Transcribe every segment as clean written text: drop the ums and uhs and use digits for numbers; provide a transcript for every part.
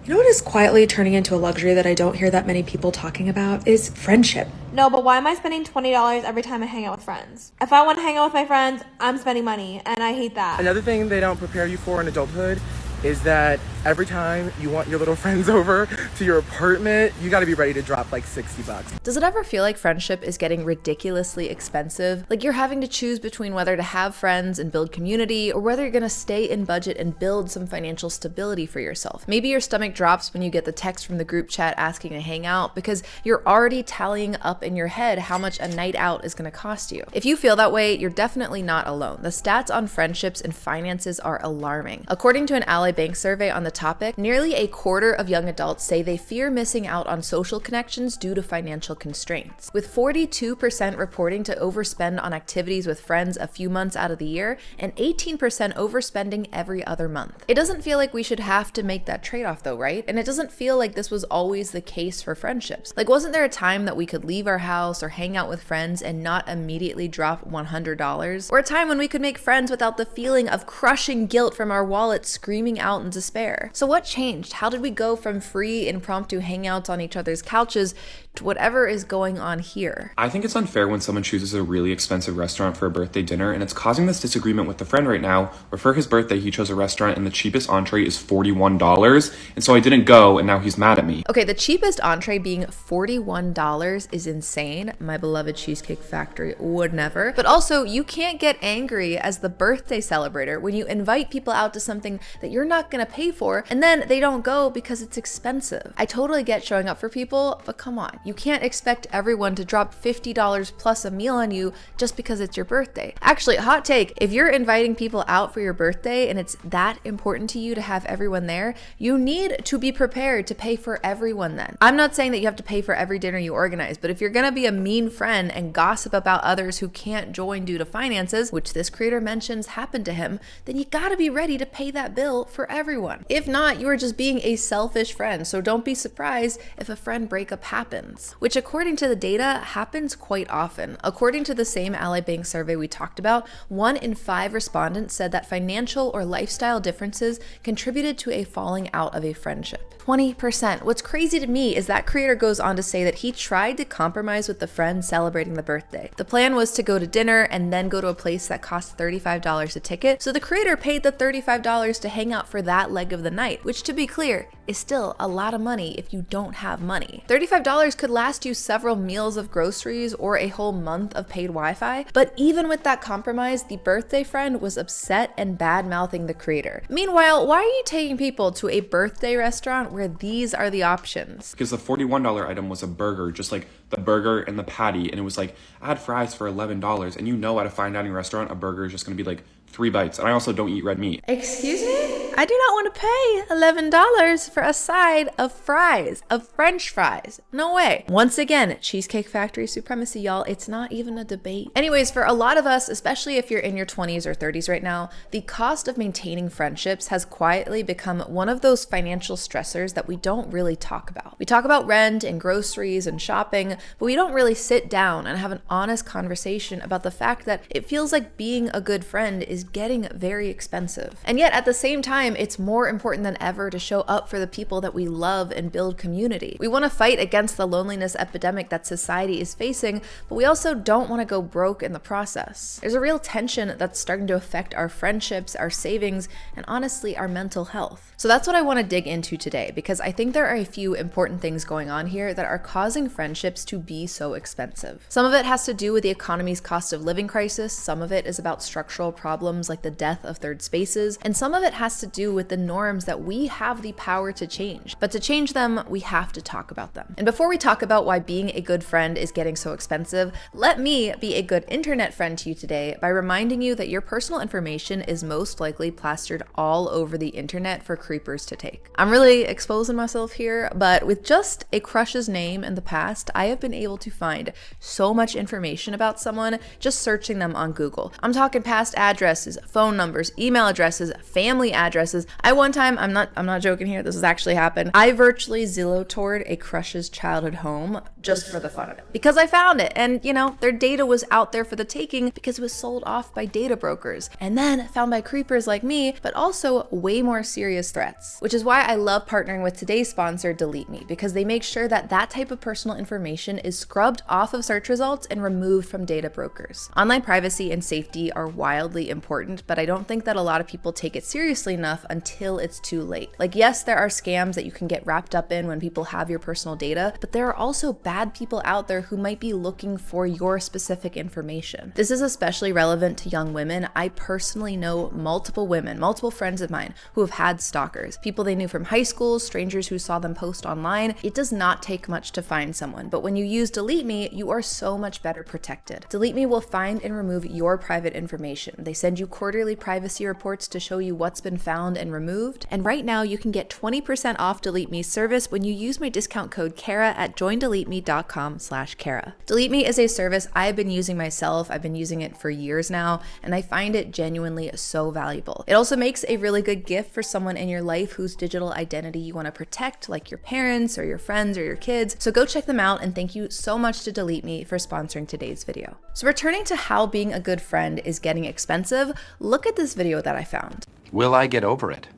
You know what is quietly turning into a luxury that I don't hear that many people talking about is friendship. No, but why am I spending $20 every time I hang out with friends? If I want to hang out with my friends, I'm spending money, and I hate that. Another thing they don't prepare you for in adulthood is that every time you want your little friends over to your apartment, you got to be ready to drop like $60. Does it ever feel like friendship is getting ridiculously expensive? Like you're having to choose between whether to have friends and build community or whether you're gonna stay in budget and build some financial stability for yourself. Maybe your stomach drops when you get the text from the group chat asking to hang out because you're already tallying up in your head how much a night out is gonna cost you. If you feel that way, you're definitely not alone. The stats on friendships and finances are alarming. According to an Ally Bank survey on the topic, nearly a quarter of young adults say they fear missing out on social connections due to financial constraints, with 42% reporting to overspend on activities with friends a few months out of the year and 18% overspending every other month. It doesn't feel like we should have to make that trade-off though, right? And it doesn't feel like this was always the case for friendships. Like, wasn't there a time that we could leave our house or hang out with friends and not immediately drop $100? Or a time when we could make friends without the feeling of crushing guilt from our wallet screaming out in despair? So what changed? How did we go from free, impromptu hangouts on each other's couches to whatever is going on here? I think it's unfair when someone chooses a really expensive restaurant for a birthday dinner, and it's causing this disagreement with a friend right now, where for his birthday he chose a restaurant and the cheapest entree is $41, and so I didn't go, and now he's mad at me. Okay, the cheapest entree being $41 is insane. My beloved Cheesecake Factory would never. But also, you can't get angry as the birthday celebrator when you invite people out to something that you're not gonna pay for, and then they don't go because it's expensive. I totally get showing up for people, but come on. You can't expect everyone to drop $50 plus a meal on you just because it's your birthday. Actually, hot take, if you're inviting people out for your birthday and it's that important to you to have everyone there, you need to be prepared to pay for everyone then. I'm not saying that you have to pay for every dinner you organize, but if you're gonna be a mean friend and gossip about others who can't join due to finances, which this creator mentions happened to him, then you gotta be ready to pay that bill for everyone. If not, you are just being a selfish friend, so don't be surprised if a friend breakup happens, which according to the data happens quite often. According to the same Ally Bank survey we talked about, 1 in 5 respondents said that financial or lifestyle differences contributed to a falling out of a friendship. 20%. What's crazy to me is that creator goes on to say that he tried to compromise with the friend celebrating the birthday. The plan was to go to dinner and then go to a place that cost $35 a ticket, so the creator paid the $35 to hang out for that leg of the night, which, to be clear, is still a lot of money if you don't have money. $35 could last you several meals of groceries or a whole month of paid Wi-Fi, but even with that compromise, the birthday friend was upset and bad-mouthing the creator. Meanwhile, why are you taking people to a birthday restaurant where these are the options? Because the $41 item was a burger, just like the burger and the patty, and it was like, I had fries for $11, and you know at a fine dining restaurant, a burger is just gonna be like 3 bites, and I also don't eat red meat. Excuse me? I do not want to pay $11 for a side of fries, of French fries. No way. Once again, Cheesecake Factory supremacy, y'all. It's not even a debate. Anyways, for a lot of us, especially if you're in your 20s or 30s right now, the cost of maintaining friendships has quietly become one of those financial stressors that we don't really talk about. We talk about rent and groceries and shopping, but we don't really sit down and have an honest conversation about the fact that it feels like being a good friend is getting very expensive. And yet at the same time, it's more important than ever to show up for the people that we love and build community. We want to fight against the loneliness epidemic that society is facing, but we also don't want to go broke in the process. There's a real tension that's starting to affect our friendships, our savings, and honestly, our mental health. So that's what I want to dig into today, because I think there are a few important things going on here that are causing friendships to be so expensive. Some of it has to do with the economy's cost of living crisis, some of it is about structural problems like the death of third spaces, and some of it has to do with the norms that we have the power to change. But to change them, we have to talk about them. And before we talk about why being a good friend is getting so expensive, let me be a good internet friend to you today by reminding you that your personal information is most likely plastered all over the internet for creepers to take. I'm really exposing myself here, but with just a crush's name in the past, I have been able to find so much information about someone just searching them on Google. I'm talking past addresses, phone numbers, email addresses, family addresses, addresses. I one time, I'm not joking here, this has actually happened. I virtually Zillow-toured a crush's childhood home just for the fun of it. Because I found it, and you know, their data was out there for the taking because it was sold off by data brokers. And then found by creepers like me, but also way more serious threats. Which is why I love partnering with today's sponsor, Delete Me, because they make sure that that type of personal information is scrubbed off of search results and removed from data brokers. Online privacy and safety are wildly important, but I don't think that a lot of people take it seriously enough until it's too late. Like, yes, there are scams that you can get wrapped up in when people have your personal data, but there are also bad people out there who might be looking for your specific information. This is especially relevant to young women. I personally know multiple women, multiple friends of mine who have had stalkers, people they knew from high school, strangers who saw them post online. It does not take much to find someone, but when you use Delete Me, you are so much better protected. Delete Me will find and remove your private information. They send you quarterly privacy reports to show you what's been found and removed. And right now you can get 20% off Delete Me's service when you use my discount code Kara at joindeleteme.com/Kara. Delete Me is a service I've been using myself. I've been using it for years now, and I find it genuinely so valuable. It also makes a really good gift for someone in your life whose digital identity you want to protect, like your parents or your friends or your kids. So go check them out, and thank you so much to Delete Me for sponsoring today's video. So returning to how being a good friend is getting expensive, look at this video that I found. Will I get over it?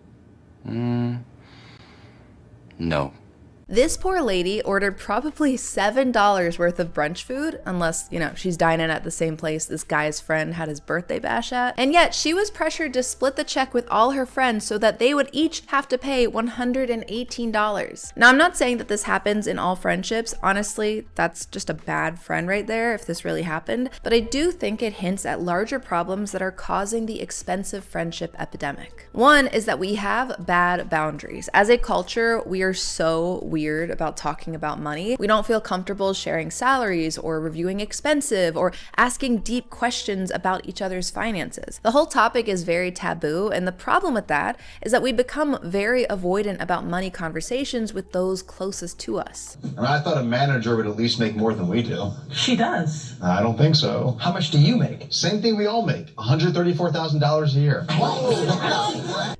No. This poor lady ordered probably $7 worth of brunch food, unless, you know, she's dining at the same place this guy's friend had his birthday bash at. And yet she was pressured to split the check with all her friends so that they would each have to pay $118. Now, I'm not saying that this happens in all friendships. Honestly, that's just a bad friend right there if this really happened. But I do think it hints at larger problems that are causing the expensive friendship epidemic. One is that we have bad boundaries. As a culture, we are so weird about talking about money. We don't feel comfortable sharing salaries or reviewing expensive or asking deep questions about each other's finances. The whole topic is very taboo, and the problem with that is that we become very avoidant about money conversations with those closest to us. I mean, I thought a manager would at least make more than we do. She does. I don't think so. How much do you make? Same thing we all make, $134,000 a year.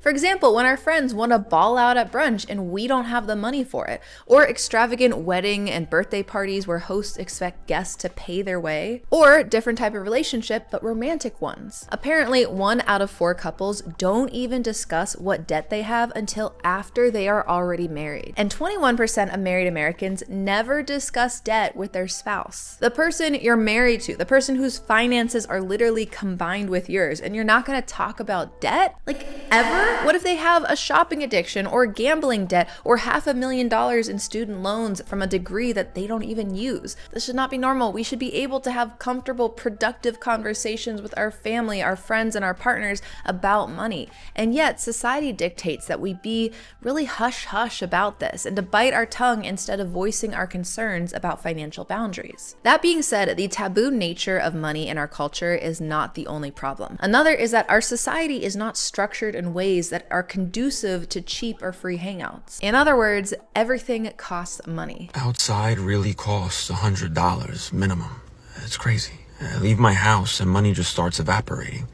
For example, when our friends want to ball out at brunch and we don't have the money for it, or extravagant wedding and birthday parties where hosts expect guests to pay their way, or different type of relationship but romantic ones. Apparently, 1 out of 4 couples don't even discuss what debt they have until after they are already married. And 21% of married Americans never discuss debt with their spouse. The person you're married to, the person whose finances are literally combined with yours, and you're not going to talk about debt? Like, ever? What if they have a shopping addiction or gambling debt or $500,000 in student loans from a degree that they don't even use? This should not be normal. We should be able to have comfortable, productive conversations with our family, our friends, and our partners about money. And yet, society dictates that we be really hush-hush about this and to bite our tongue instead of voicing our concerns about financial boundaries. That being said, the taboo nature of money in our culture is not the only problem. Another is that our society is not structured in ways that are conducive to cheap or free hangouts. In other words, everything costs money. Outside really costs $100 minimum. It's crazy. I leave my house and money just starts evaporating.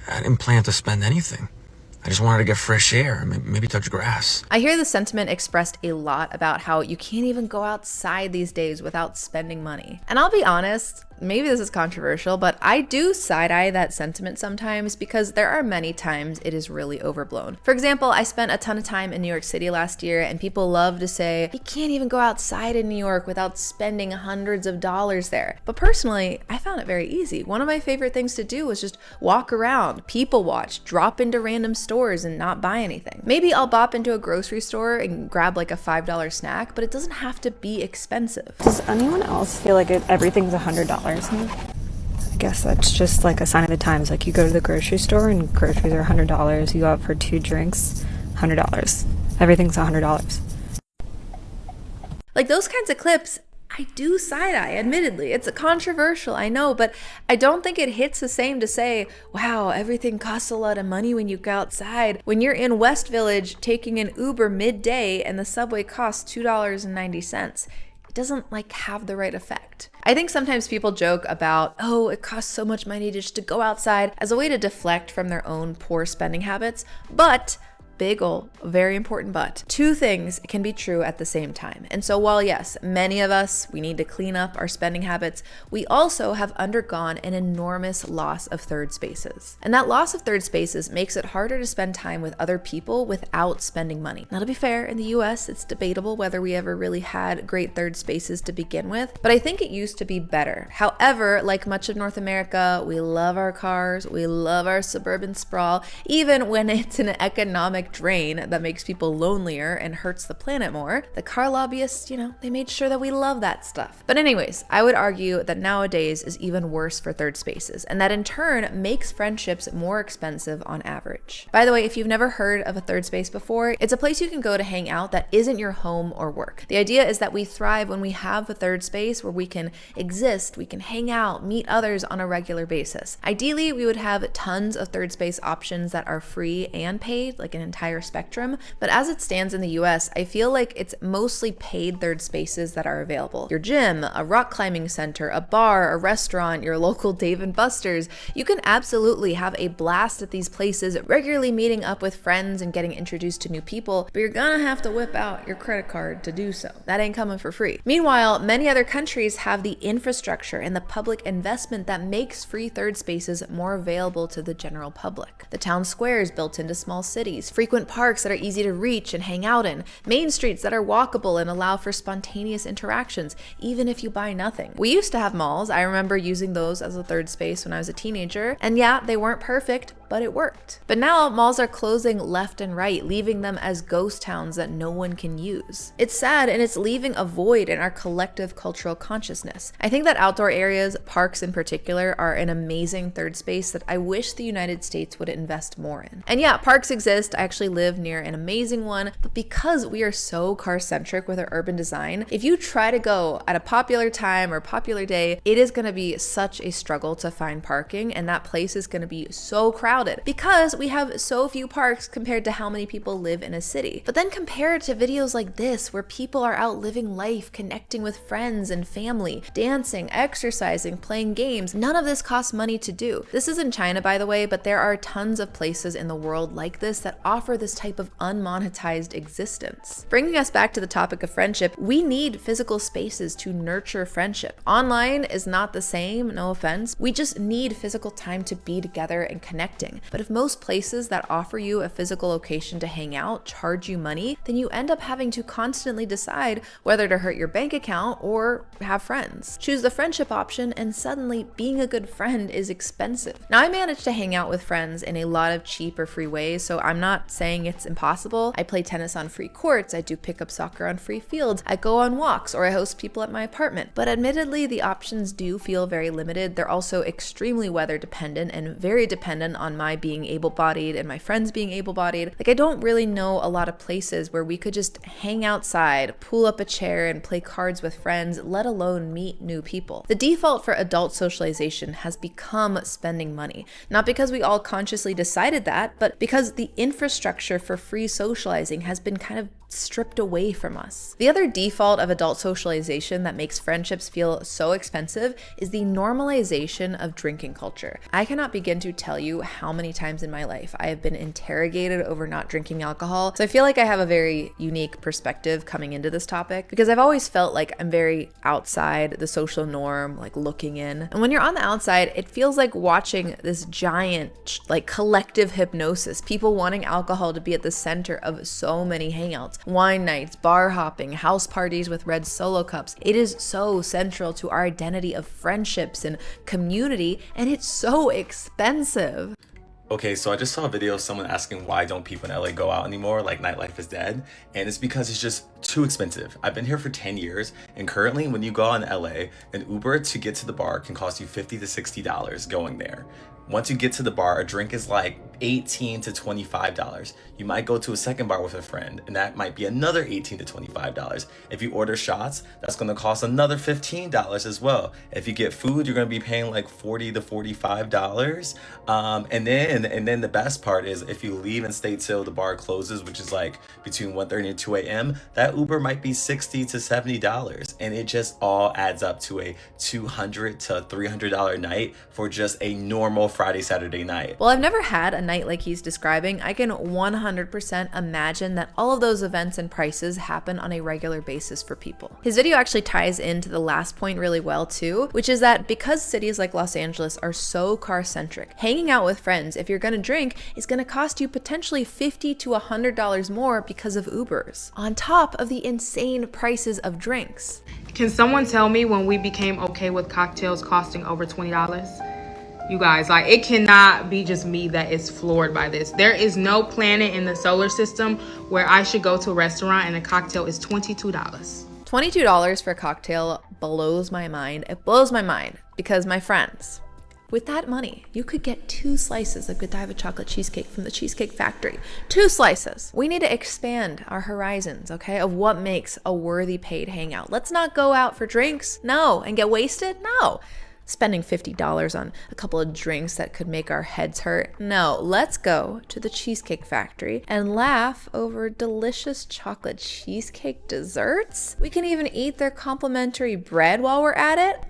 I didn't plan to spend anything. I just wanted to get fresh air, maybe touch grass. I hear the sentiment expressed a lot about how you can't even go outside these days without spending money. And I'll be honest, maybe this is controversial, but I do side-eye that sentiment sometimes because there are many times it is really overblown. For example, I spent a ton of time in New York City last year, and people love to say, you can't even go outside in New York without spending hundreds of dollars there. But personally, I found it very easy. One of my favorite things to do was just walk around, people watch, drop into random stores and not buy anything. Maybe I'll bop into a grocery store and grab like a $5 snack, but it doesn't have to be expensive. Does anyone else feel like everything's $100? I guess that's just like a sign of the times. Like you go to the grocery store and groceries are $100. You go out for 2 drinks, $100. Everything's $100. Like those kinds of clips, I do side-eye, admittedly. It's controversial, I know, but I don't think it hits the same to say, wow, everything costs a lot of money when you go outside. When you're in West Village taking an Uber midday and the subway costs $2.90. It doesn't like have the right effect. I think sometimes people joke about, oh, it costs so much money just to go outside as a way to deflect from their own poor spending habits, but big ol', very important but. Two things can be true at the same time. And so while yes, many of us, we need to clean up our spending habits, we also have undergone an enormous loss of third spaces. And that loss of third spaces makes it harder to spend time with other people without spending money. Now to be fair, in the US, it's debatable whether we ever really had great third spaces to begin with, but I think it used to be better. However, like much of North America, we love our cars, we love our suburban sprawl, even when it's an economic drain that makes people lonelier and hurts the planet more. The car lobbyists, they made sure that we love that stuff. But anyways, I would argue that nowadays is even worse for third spaces, and that in turn makes friendships more expensive on average. By the way, if you've never heard of a third space before, it's a place you can go to hang out that isn't your home or work. The idea is that we thrive when we have a third space where we can exist, we can hang out, meet others on a regular basis. Ideally, we would have tons of third space options that are free and paid, like an entire spectrum, but as it stands in the US, I feel like it's mostly paid third spaces that are available. Your gym, a rock climbing center, a bar, a restaurant, your local Dave & Buster's. You can absolutely have a blast at these places, regularly meeting up with friends and getting introduced to new people, but you're gonna have to whip out your credit card to do so. That ain't coming for free. Meanwhile, many other countries have the infrastructure and the public investment that makes free third spaces more available to the general public. The town squares built into small cities, frequent parks that are easy to reach and hang out in, main streets that are walkable and allow for spontaneous interactions, even if you buy nothing. We used to have malls. I remember using those as a third space when I was a teenager, and yeah, they weren't perfect, but it worked. But now malls are closing left and right, leaving them as ghost towns that no one can use. It's sad, and it's leaving a void in our collective cultural consciousness. I think that outdoor areas, parks in particular, are an amazing third space that I wish the United States would invest more in. And yeah, parks exist. I actually live near an amazing one, but because we are so car-centric with our urban design, if you try to go at a popular time or popular day, it is gonna be such a struggle to find parking, and that place is gonna be so crowded because we have so few parks compared to how many people live in a city. But then compare it to videos like this, where people are out living life, connecting with friends and family, dancing, exercising, playing games. None of this costs money to do. This is in China, by the way, but there are tons of places in the world like this that offer this type of unmonetized existence. Bringing us back to the topic of friendship, we need physical spaces to nurture friendship. Online is not the same, no offense. We just need physical time to be together and connecting. But if most places that offer you a physical location to hang out charge you money, then you end up having to constantly decide whether to hurt your bank account or have friends. Choose the friendship option, and suddenly being a good friend is expensive. Now, I manage to hang out with friends in a lot of cheap or free ways, so I'm not saying it's impossible. I play tennis on free courts, I do pickup soccer on free fields, I go on walks, or I host people at my apartment. But admittedly, the options do feel very limited. They're also extremely weather dependent and very dependent on my being able-bodied and my friends being able-bodied. Like, I don't really know a lot of places where we could just hang outside, pull up a chair, and play cards with friends, let alone meet new people. The default for adult socialization has become spending money, not because we all consciously decided that, but because the infrastructure for free socializing has been kind of stripped away from us. The other default of adult socialization that makes friendships feel so expensive is the normalization of drinking culture. I cannot begin to tell you how many times in my life I have been interrogated over not drinking alcohol. So I feel like I have a very unique perspective coming into this topic, because I've always felt like I'm very outside the social norm, like looking in. And when you're on the outside, it feels like watching this giant, like, collective hypnosis, people wanting alcohol to be at the center of so many hangouts. Wine nights, bar hopping, house parties with red Solo cups. It is so central to our identity of friendships and community, and it's so expensive. Okay, so I just saw a video of someone asking why don't people in LA go out anymore, like nightlife is dead, and it's because it's just too expensive. I've been here for 10 years, and currently when you go out in LA, an Uber to get to the bar can cost you $50 to $60 going there. Once you get to the bar, a drink is like $18 to $25. You might go to a second bar with a friend, and that might be another $18 to $25. If you order shots, that's gonna cost another $15 as well. If you get food, you're gonna be paying like $40 to $45. And then the best part is if you leave and stay till the bar closes, which is like between 1:30 and 2 a.m., that Uber might be $60 to $70. And it just all adds up to a $200 to $300 night for just a normal Friday, Saturday night. Well, I've never had a night like he's describing. I can 100% imagine that all of those events and prices happen on a regular basis for people. His video actually ties into the last point really well too, which is that because cities like Los Angeles are so car-centric, hanging out with friends, if you're gonna drink, is gonna cost you potentially $50 to $100 more because of Ubers, on top of the insane prices of drinks. Can someone tell me when we became okay with cocktails costing over $20? You guys, like, it cannot be just me that is floored by this. There is no planet in the solar system where I should go to a restaurant and a cocktail is $22. $22 for a cocktail blows my mind. It blows my mind because, my friends, with that money, you could get 2 slices of Godiva chocolate cheesecake from the Cheesecake Factory. 2 slices. We need to expand our horizons, okay, of what makes a worthy paid hangout. Let's not go out for drinks, no, and get wasted, no. Spending $50 on a couple of drinks that could make our heads hurt. No, let's go to the Cheesecake Factory and laugh over delicious chocolate cheesecake desserts. We can even eat their complimentary bread while we're at it.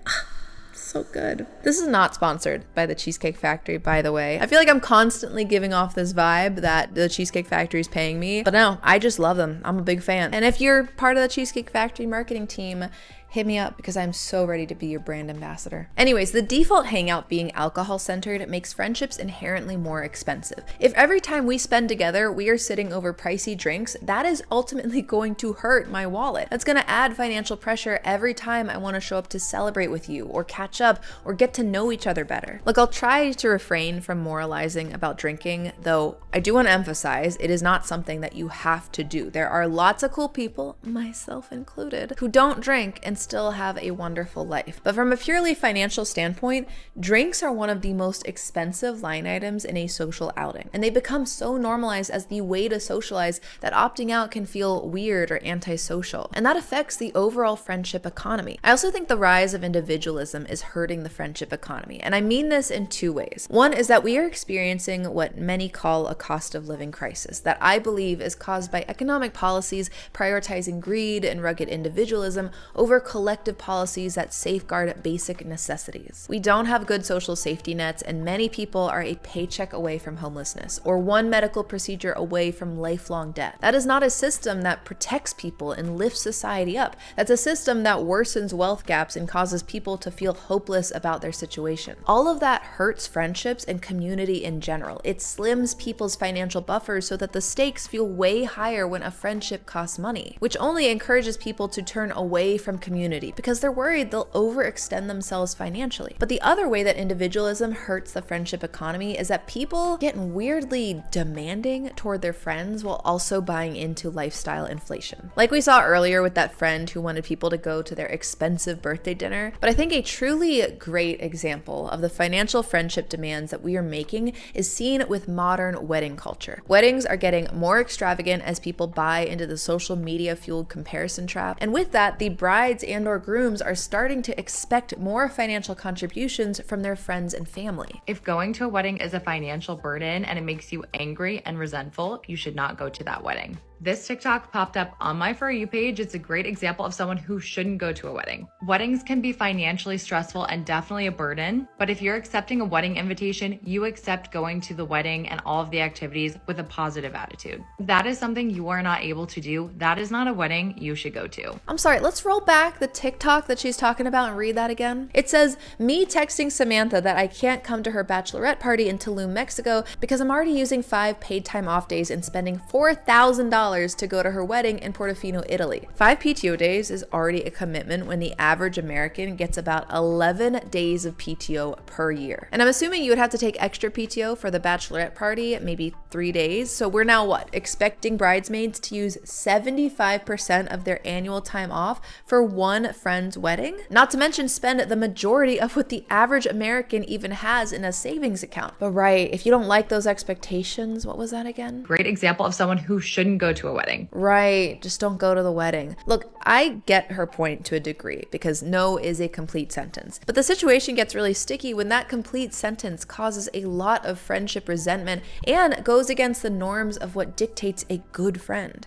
So good. This is not sponsored by the Cheesecake Factory, by the way. I feel like I'm constantly giving off this vibe that the Cheesecake Factory is paying me, but no, I just love them. I'm a big fan. And if you're part of the Cheesecake Factory marketing team, hit me up because I'm so ready to be your brand ambassador. Anyways, the default hangout being alcohol-centered makes friendships inherently more expensive. If every time we spend together, we are sitting over pricey drinks, that is ultimately going to hurt my wallet. That's gonna add financial pressure every time I wanna show up to celebrate with you or catch up or get to know each other better. Look, I'll try to refrain from moralizing about drinking, though I do wanna emphasize it is not something that you have to do. There are lots of cool people, myself included, who don't drink and still have a wonderful life. But from a purely financial standpoint, drinks are one of the most expensive line items in a social outing. And they become so normalized as the way to socialize that opting out can feel weird or antisocial. And that affects the overall friendship economy. I also think the rise of individualism is hurting the friendship economy. And I mean this in 2 ways. One is that we are experiencing what many call a cost of living crisis that I believe is caused by economic policies prioritizing greed and rugged individualism over collective policies that safeguard basic necessities. We don't have good social safety nets, and many people are a paycheck away from homelessness or one medical procedure away from lifelong debt. That is not a system that protects people and lifts society up. That's a system that worsens wealth gaps and causes people to feel hopeless about their situation. All of that hurts friendships and community in general. It slims people's financial buffers so that the stakes feel way higher when a friendship costs money, which only encourages people to turn away from community because they're worried they'll overextend themselves financially. But the other way that individualism hurts the friendship economy is that people get weirdly demanding toward their friends while also buying into lifestyle inflation. Like we saw earlier with that friend who wanted people to go to their expensive birthday dinner. But I think a truly great example of the financial friendship demands that we are making is seen with modern wedding culture. Weddings are getting more extravagant as people buy into the social media fueled comparison trap. And with that, the brides and or grooms are starting to expect more financial contributions from their friends and family. If going to a wedding is a financial burden and it makes you angry and resentful, you should not go to that wedding. This TikTok popped up on my For You page. It's a great example of someone who shouldn't go to a wedding. Weddings can be financially stressful and definitely a burden, but if you're accepting a wedding invitation, you accept going to the wedding and all of the activities with a positive attitude. If that is something you are not able to do, that is not a wedding you should go to. I'm sorry, let's roll back the TikTok that she's talking about and read that again. It says, me texting Samantha that I can't come to her bachelorette party in Tulum, Mexico because I'm already using 5 paid time off days and spending $4,000 $50 to go to her wedding in Portofino, Italy. 5 PTO days is already a commitment when the average American gets about 11 days of PTO per year. And I'm assuming you would have to take extra PTO for the bachelorette party, maybe 3 days. So we're now what? Expecting bridesmaids to use 75% of their annual time off for one friend's wedding? Not to mention spend the majority of what the average American even has in a savings account. But right, if you don't like those expectations, what was that again? Great example of someone who shouldn't go to a wedding. Right, just don't go to the wedding. Look, I get her point to a degree because no is a complete sentence. But the situation gets really sticky when that complete sentence causes a lot of friendship resentment and goes against the norms of what dictates a good friend.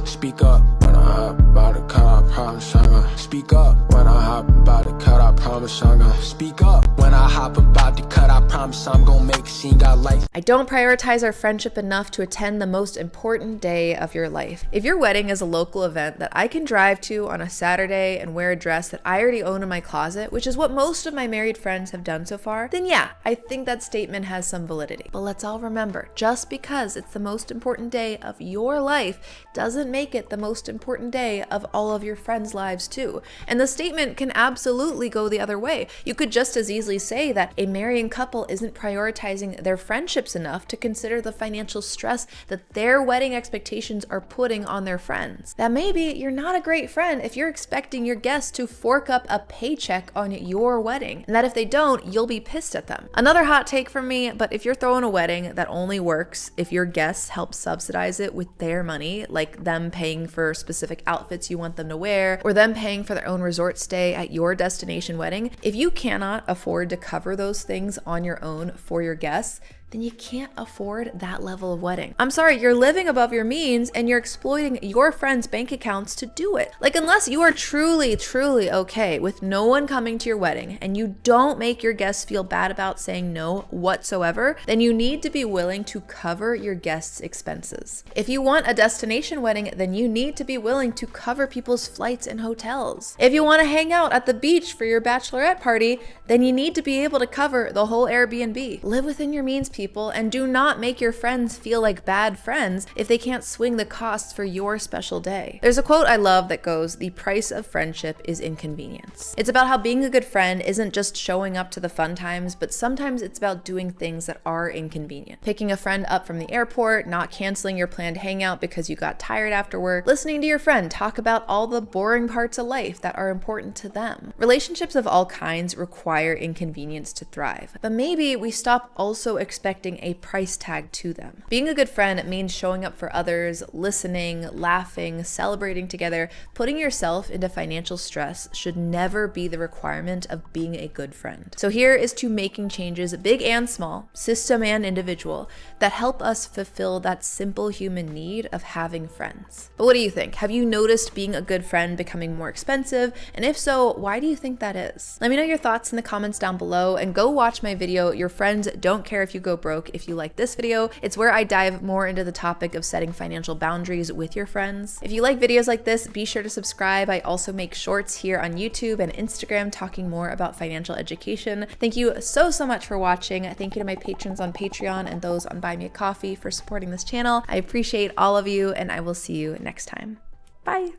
Speak up when I hop about to cut, I promise I'm gonna speak up when I hop about to cut, I promise I'm gonna speak up when I hop about to cut, I promise I'm gonna make a scene, got lights. I don't prioritize our friendship enough to attend the most important day of your life. If your wedding is a local event that I can drive to on a Saturday and wear a dress that I already own in my closet, which is what most of my married friends have done so far, then yeah, I think that statement has some validity. But let's all remember, just because it's the most important day of your life doesn't make it the most important day of all of your friends' lives too. And the statement can absolutely go the other way. You could just as easily say that a marrying couple isn't prioritizing their friendships enough to consider the financial stress that their wedding expectations are putting on their friends. That maybe you're not a great friend if you're expecting your guests to fork up a paycheck on your wedding, and that if they don't, you'll be pissed at them. Another hot take from me, but if you're throwing a wedding that only works if your guests help subsidize it with their money, like them paying for specific outfits you want them to wear, or them paying for their own resort stay at your destination wedding, if you cannot afford to cover those things on your own for your guests, then you can't afford that level of wedding. I'm sorry, you're living above your means and you're exploiting your friends' bank accounts to do it. Like, unless you are truly, truly okay with no one coming to your wedding and you don't make your guests feel bad about saying no whatsoever, then you need to be willing to cover your guests' expenses. If you want a destination wedding, then you need to be willing to cover people's flights and hotels. If you want to hang out at the beach for your bachelorette party, then you need to be able to cover the whole Airbnb. Live within your means, people, and do not make your friends feel like bad friends if they can't swing the costs for your special day. There's a quote I love that goes, "The price of friendship is inconvenience." It's about how being a good friend isn't just showing up to the fun times, but sometimes it's about doing things that are inconvenient. Picking a friend up from the airport, not canceling your planned hangout because you got tired after work, listening to your friend talk about all the boring parts of life that are important to them. Relationships of all kinds require inconvenience to thrive, but maybe we stop also expecting a price tag to them. Being a good friend means showing up for others, listening, laughing, celebrating together. Putting yourself into financial stress should never be the requirement of being a good friend. So here is to making changes, big and small, system and individual, that help us fulfill that simple human need of having friends. But what do you think? Have you noticed being a good friend becoming more expensive? And if so, why do you think that is? Let me know your thoughts in the comments down below, and go watch my video, Your Friends Don't Care If You Go Broke, if you like this video. It's where I dive more into the topic of setting financial boundaries with your friends. If you like videos like this, be sure to subscribe. I also make shorts here on YouTube and Instagram talking more about financial education. Thank you so much for watching. Thank you to my patrons on Patreon and those on Buy Me a Coffee for supporting this channel. I appreciate all of you, and I will see you next time. Bye.